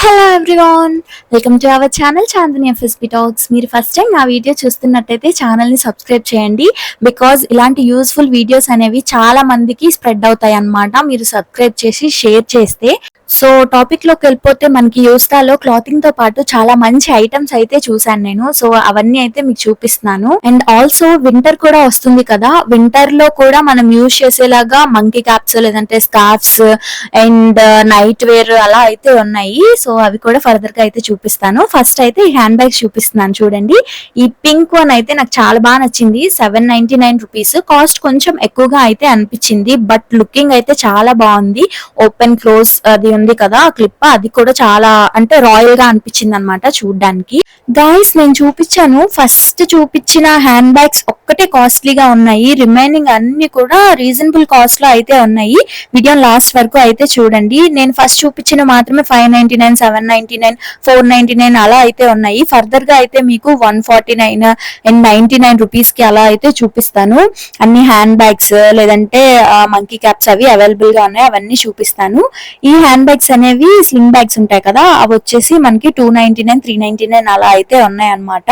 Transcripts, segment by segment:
Hello everyone, welcome to our channel Chandini FSP talks. మీరు first time నా video చూస్తున్నట్టయితే ఛానల్ని సబ్స్క్రైబ్ చేయండి. బికాజ్ ఇలాంటి యూస్ఫుల్ వీడియోస్ అనేవి చాలా మందికి స్ప్రెడ్ అవుతాయి అన్నమాట మీరు సబ్స్క్రైబ్ చేసి షేర్ చేస్తే. సో టాపిక్ లోకి వెళ్ళిపోతే మనకి యూస్టాలో క్లాతింగ్ తో పాటు చాలా మంచి ఐటమ్స్ అయితే చూసాను నేను. సో అవన్నీ అయితే మీకు చూపిస్తున్నాను. అండ్ ఆల్సో వింటర్ కూడా వస్తుంది కదా, వింటర్ లో కూడా మనం యూజ్ చేసేలాగా మంకీ క్యాప్స్ లేదంటే స్కార్ఫ్స్ అండ్ నైట్ వేర్ అలా అయితే ఉన్నాయి. సో అవి కూడా ఫర్దర్ గా అయితే చూపిస్తాను. ఫస్ట్ అయితే ఈ హ్యాండ్ బ్యాగ్స్ చూపిస్తున్నాను చూడండి. ఈ పింక్ వన్ అయితే నాకు చాలా బాగా నచ్చింది. 799 రూపీస్. కాస్ట్ కొంచెం ఎక్కువగా అయితే అనిపించింది, బట్ లుకింగ్ అయితే చాలా బాగుంది. ఓపెన్ క్లోజ్ అది ఉంది కదా క్లిప్, అది కూడా చాలా అంటే రాయల్ గా అనిపించింది అనమాట చూడడానికి. గైస్ నేను చూపించాను, ఫస్ట్ చూపించిన హ్యాండ్ బ్యాగ్స్ ఒక్కటే కాస్ట్లీగా ఉన్నాయి, రిమైనింగ్ అన్ని కూడా రీజనబుల్ కాస్ట్ లో అయితే ఉన్నాయి. వీడియో లాస్ట్ వరకు అయితే చూడండి. నేను ఫస్ట్ చూపించిన మాత్రమే 599, 799, 499 అలా అయితే ఉన్నాయి. ఫర్దర్ గా అయితే మీకు 149 అండ్ 99 రూపీస్ కి అలా అయితే చూపిస్తాను. అన్ని హ్యాండ్ బ్యాగ్స్ లేదంటే మంకీ క్యాప్స్ అవి అవైలబుల్ గా ఉన్నాయి, అవన్నీ చూపిస్తాను. ఈ హ్యాండ్ బ్యాగ్స్ అనేవి స్లింగ్ బ్యాగ్స్ ఉంటాయి కదా, అవి వచ్చేసి మనకి 299, 399 అలా అయితే ఉన్నాయి అన్నమాట.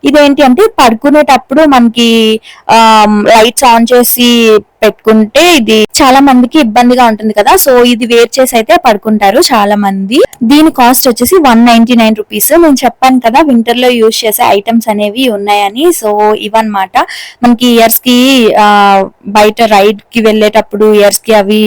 ఇదేంటి అంటే పడుకునేటప్పుడు మనకి లైట్స్ ఆన్ చేసి పెట్టుకుంటే ఇది చాలా మందికి ఇబ్బందిగా ఉంటుంది కదా, సో ఇది వేర్ చేసి అయితే పడుకుంటారు చాలా మంది. దీని కాస్ట్ వచ్చేసి 199 రూపీస్. నేను చెప్పాను కదా వింటర్ లో యూజ్ చేసే ఐటమ్స్ అనేవి ఉన్నాయని. సో ఇవన్నమాట మనకి ఇయర్స్ కి బయట రైడ్ కి వెళ్ళేటప్పుడు ఇయర్స్ కి అవి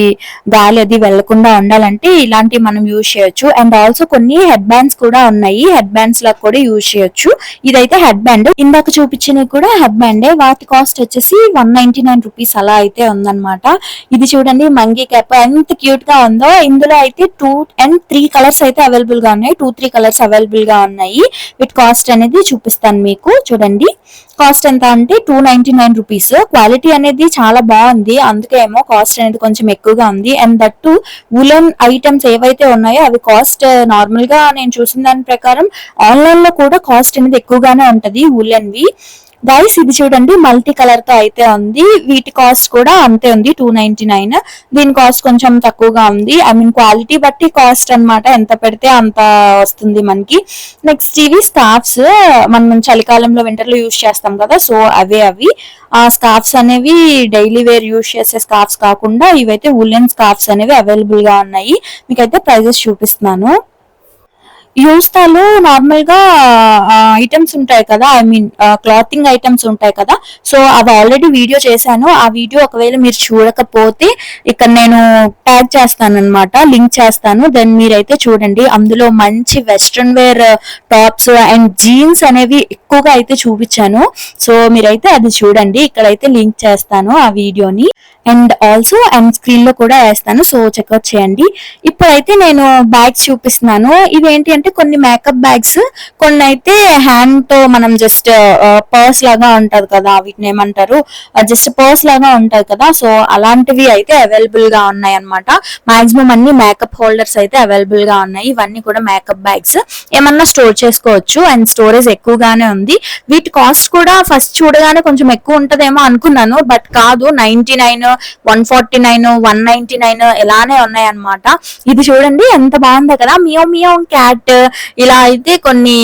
గాలి అది వెళ్లకుండా ఉండాలంటే ఇలాంటివి మనం యూజ్ చేయొచ్చు. అండ్ ఆల్సో కొన్ని హెడ్ బ్యాండ్స్ కూడా ఉన్నాయి, హెడ్ బ్యాండ్స్ లా కూడా యూజ్ చేయొచ్చు. ఇదైతే హెడ్ బ్యాండ్, ఇందాక చూపించినవి కూడా హెడ్ బ్యాండే. వాటి కాస్ట్ వచ్చేసి 199 రూపీస్ అలా అయితే ఉందన్నమాట. ఇది చూడండి మంకీ క్యాప్ ఎంత క్యూట్ గా ఉందో. ఇందులో అయితే 2 and 3 కలర్స్ అయితే అవైలబుల్ గా ఉన్నాయి, 2-3 కలర్స్ అవైలబుల్ గా ఉన్నాయి. వీటి కాస్ట్ అనేది చూపిస్తాను మీకు. చూడండి కాస్ట్ ఎంత అంటే 299 రూపీస్. క్వాలిటీ అనేది చాలా బాగుంది, అందుకే ఏమో కాస్ట్ అనేది కొంచెం ఎక్కువగా ఉంది. అండ్ దట్టు వులెన్ ఐటమ్స్ ఏవైతే ఉన్నాయో అవి కాస్ట్ నార్మల్ గా నేను చూసిన దాని ప్రకారం ఆన్లైన్ లో కూడా కాస్ట్ అనేది ఎక్కువగానే ఉంటది వులెన్వి. గైస్ ఇది చూడండి మల్టీ కలర్ తో అయితే ఉంది, వీటి కాస్ట్ కూడా అంతే ఉంది 299. దీని కాస్ట్ కొంచెం తక్కువగా ఉంది, ఐ మీన్ క్వాలిటీ బట్టి కాస్ట్ అన్నమాట, ఎంత పెడితే అంత వస్తుంది మనకి. నెక్స్ట్ ఇవి స్కార్ఫ్స్, మనం చలికాలంలో వింటర్ లో యూజ్ చేస్తాం కదా, సో అవి ఆ స్కార్ఫ్స్ అనేవి డైలీ వేర్ యూజ్ చేసే స్కార్ఫ్స్ కాకుండా ఇవైతే వులెన్ స్కార్ఫ్స్ అనేవి అవైలబుల్ గా ఉన్నాయి. మీకైతే ప్రైజెస్ చూపిస్తున్నాను. యూస్టాలో నార్మల్ గా ఐటమ్స్ ఉంటాయి కదా, ఐ మీన్ క్లాతింగ్ ఐటమ్స్ ఉంటాయి కదా, సో అవి ఆల్రెడీ వీడియో చేశాను. ఆ వీడియో ఒకవేళ మీరు చూడకపోతే ఇక్కడ నేను ట్యాగ్ చేస్తాను అనమాట, లింక్ చేస్తాను, దెన్ మీరైతే చూడండి. అందులో మంచి western wear tops and jeans అనేవి ఎక్కువగా అయితే చూపించాను, సో మీరైతే అది చూడండి. ఇక్కడైతే లింక్ చేస్తాను ఆ వీడియోని, అండ్ ఆల్సో అండ్ స్క్రీన్ లో కూడా వేస్తాను, సో చెక్అవుట్ చేయండి. ఇప్పుడైతే నేను బ్యాగ్స్ చూపిస్తున్నాను. ఇవేంటి అంటే కొన్ని మేకప్ బ్యాగ్స్, కొన్ని అయితే హ్యాండ్ తో మనం జస్ట్ పర్స్ లాగా ఉంటది కదా, వీటిని ఏమంటారు, జస్ట్ పర్స్ లాగా ఉంటది కదా, సో అలాంటివి అయితే అవైలబుల్ గా ఉన్నాయి అన్నమాట. మాక్సిమం అన్ని మేకప్ హోల్డర్స్ అయితే అవైలబుల్ గా ఉన్నాయి. ఇవన్నీ కూడా మేకప్ బ్యాగ్స్, ఏమన్నా స్టోర్ చేసుకోవచ్చు అండ్ స్టోరేజ్ ఎక్కువగానే ఉంది. వీటి కాస్ట్ కూడా ఫస్ట్ చూడగానే కొంచెం ఎక్కువ ఉంటదేమో అనుకున్నాను, బట్ కాదు, 99, 149, 199 ఇలానే ఉన్నాయి అన్నమాట. ఇది చూడండి ఎంత బాగుంది కదా, మియో మియో క్యాట్ ఇలా అయితే కొన్ని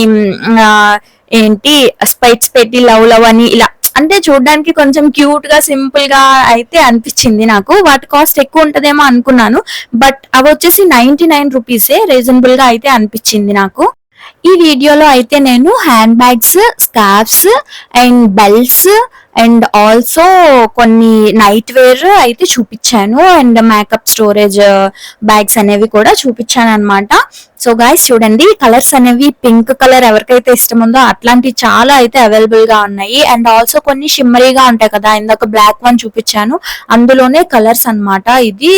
ఏంటి స్పైట్స్ పెట్టి లవ్ అని ఇలా అంటే చూడడానికి కొంచెం క్యూట్ గా సింపుల్ గా అయితే అనిపించింది నాకు. వాటి కాస్ట్ ఎక్కువ ఉంటదేమో అనుకున్నాను, బట్ అవి వచ్చేసి 99 రూపీసే, రీజనబుల్ గా అయితే అనిపించింది నాకు. ఈ వీడియోలో అయితే నేను hand bags, scarfs and belts and also కొన్ని నైట్ వేర్ అయితే చూపించాను, అండ్ మేకప్ స్టోరేజ్ బ్యాగ్స్ అనేవి కూడా చూపించాను అనమాట. సో గైస్ చూడండి కలర్స్ అనేవి, పింక్ కలర్ ఎవరికైతే ఇష్టం ఉందో అట్లాంటివి చాలా అయితే అవైలబుల్ గా ఉన్నాయి. అండ్ ఆల్సో కొన్ని షిమ్మరీగా ఉంటాయి కదా, ఇందాక బ్లాక్ వన్ చూపించాను, అందులోనే కలర్స్ అన్నమాట. ఇది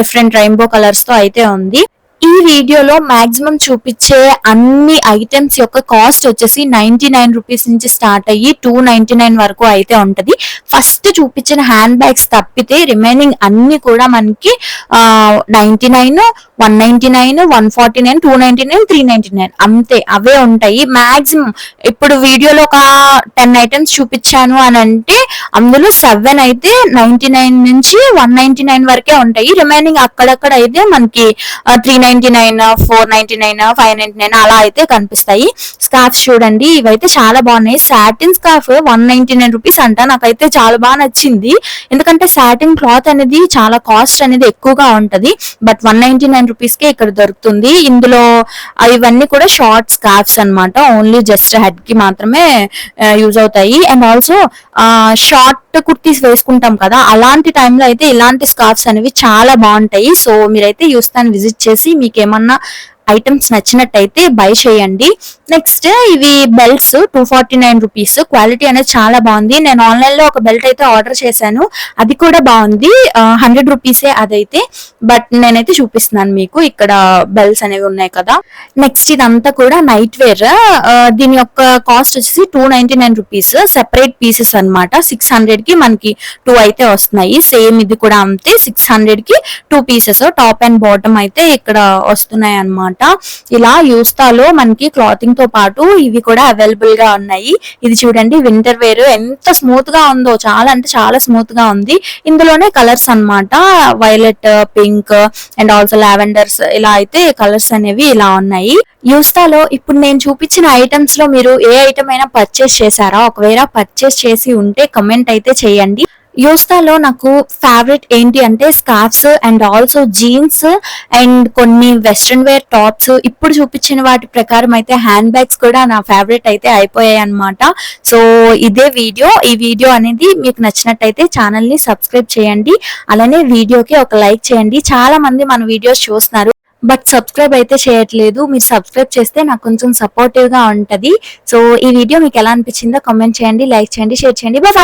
డిఫరెంట్ రెయిన్బో కలర్స్ తో అయితే ఉంది. ఈ వీడియోలో మాక్సిమం చూపించే అన్ని ఐటమ్స్ యొక్క కాస్ట్ వచ్చేసి 99 రూపీస్ నుంచి స్టార్ట్ అయ్యి 299 వరకు అయితే ఉంటది. ఫస్ట్ చూపించిన హ్యాండ్ బ్యాగ్స్ తప్పితే రిమైనింగ్ అన్ని కూడా మనకి 99, 199, 149, 299, 399 అంతే, అవే ఉంటాయి మాక్సిమం. ఇప్పుడు వీడియోలో ఒక 10 ఐటమ్స్ చూపించాను అని అంటే అందులో 7 అయితే 99 నుంచి 199 వరకే ఉంటాయి. రిమైనింగ్ అక్కడక్కడ అయితే మనకి 399 $499, $499, $599 అలా అయితే కనిపిస్తాయి. స్కార్ఫ్స్ చూడండి, ఇవైతే చాలా బాగున్నాయి. సాటిన్ స్కార్ఫ్ $199 అంట. నాకైతే చాలా బాగా నచ్చింది, ఎందుకంటే సాటిన్ క్లాత్ అనేది చాలా కాస్ట్ అనేది ఎక్కువగా ఉంటది. బట్ $199 కే ఇక్కడ దొరుకుతుంది. ఇందులో ఇవన్నీ కూడా షార్ట్ స్కార్ఫ్స్ అన్నమాట. ఓన్లీ జస్ట్ హెడ్ కి మాత్రమే యూజ్ అవుతాయి. అండ్ ఆల్సో షార్ట్ కుర్తీస్ వేసుకుంటాం కదా, అలాంటి టైంలో అయితే ఇలాంటి స్కార్ఫ్స్ అనేవి చాలా బాగుంటాయి. సో మీరైతే యూస్తాన్ విజిట్ చేసి మీకు ఏమన్నా ఐటమ్స్ నచ్చినట్టయితే బై చేయండి. నెక్స్ట్ ఇవి బెల్ట్స్ $249. క్వాలిటీ అనేది చాలా బాగుంది. నేను ఆన్లైన్ లో ఒక బెల్ట్ అయితే ఆర్డర్ చేశాను, అది కూడా బాగుంది. $100 అదైతే. బట్ నేనైతే చూపిస్తున్నాను మీకు, ఇక్కడ బెల్ట్స్ అనేవి ఉన్నాయి కదా. నెక్స్ట్ ఇదంతా కూడా నైట్ వేర్. దీని యొక్క కాస్ట్ వచ్చేసి $299. సెపరేట్ పీసెస్ అన్నమాట. 600 కి మనకి 2 అయితే వస్తున్నాయి. సేమ్ ఇది కూడా అంతే, 600 కి 2 పీసెస్ టాప్ అండ్ బాటమ్ అయితే ఇక్కడ వస్తున్నాయి అన్నమాట. ఇలా యూస్తాలో మనకి క్లాతింగ్ తో పాటు ఇవి కూడా అవైలబుల్ గా ఉన్నాయి. ఇది చూడండి, వింటర్ వేర్ ఎంత స్మూత్ గా ఉందో, చాలా అంటే చాలా స్మూత్ గా ఉంది. ఇందులోనే కలర్స్ అన్నమాట, violet, pink and also lavenders, ఇలా అయితే కలర్స్ అనేవి ఇలా ఉన్నాయి. యూస్తాలో ఇప్పుడు నేను చూపించిన ఐటమ్స్ లో మీరు ఏ ఐటమ్ అయినా పర్చేస్ చేశారా? ఒకవేళ పర్చేస్ చేసి ఉంటే కమెంట్ అయితే చేయండి. యూస్తాలో నాకు ఫేవరెట్ ఏంటి అంటే scarfs and also jeans and కొన్ని వెస్ట్రన్ వేర్ టాప్స్. ఇప్పుడు చూపించిన వాటి ప్రకారం అయితే హ్యాండ్ బ్యాగ్స్ కూడా నా ఫేవరెట్ అయితే అయిపోయాయి అన్నమాట. సో ఇదే వీడియో. ఈ వీడియో అనేది మీకు నచ్చినట్టయితే ఛానల్ ని సబ్స్క్రైబ్ చేయండి, అలానే వీడియోకి ఒక లైక్ చేయండి. చాలా మంది మన వీడియోస్ చూస్తున్నారు, బట్ సబ్స్క్రైబ్ అయితే చేయట్లేదు. మీరు సబ్స్క్రైబ్ చేస్తే నాకు కొంచెం సపోర్టివ్ గా ఉంటది. సో ఈ వీడియో మీకు ఎలా అనిపించిందో కామెంట్ చేయండి, లైక్ చేయండి, షేర్ చేయండి. బాయ్.